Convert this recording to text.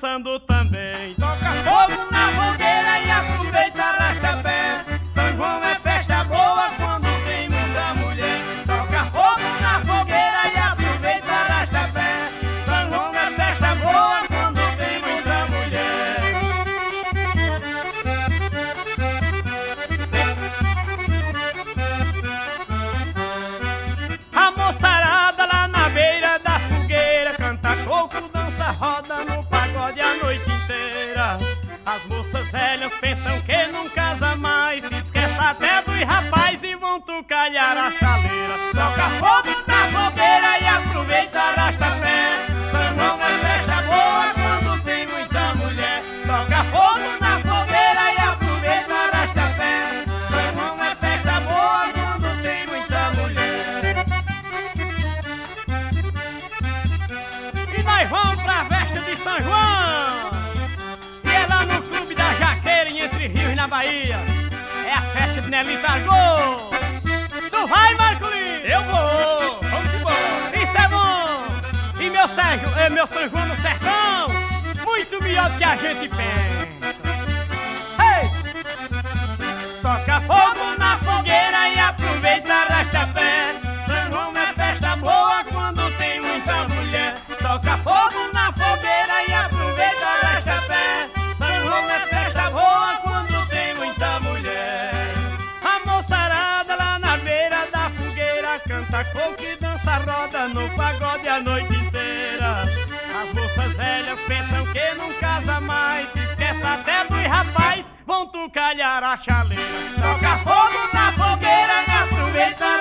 dançando também. Toca fogo na fogueira e aproveita a arrasta-pé. São João é festa boa quando tem muita mulher. Toca fogo na fogueira e aproveita a arrasta-pé. São João é festa boa quando tem muita mulher. A moçarada lá na beira da fogueira canta coco, dança, roda no pagode a noite inteira. As moças velhas pensam que não casa mais, se esquece até dos rapazes e vão tucalhar a chaleira. Toca fogo na fogueira e aproveita a arrasta-pé. São João é festa boa quando tem muita mulher. Toca fogo na fogueira e aproveita a arrasta-pé. São João é festa boa quando tem muita mulher. E nós vamos pra festa de São João, e é lá no Clube da Jaqueira, em Entre Rios, na Bahia. É a festa de Nelly Targô. Tu vai, Marco Lins? Eu vou! Vamos embora! Isso é bom! E meu Sérgio, meu São João no sertão, muito melhor do que a gente pensa. Ei! Toca fogo na fogueira e aproveita a arrasta-pé. São João é festa boa quando tem muita mulher. Toca fogo na fogueira e aproveita a arrasta-pé. São João é festa boa quando tem muita mulher. A moçarada lá na beira da fogueira canta coco e dança, roda no pagode a noite inteira. As moças velhas pensam que não casa mais, se esquece até dos rapazes, vão tucalhar a chaleira. Toca fogo na fogueira e aproveita a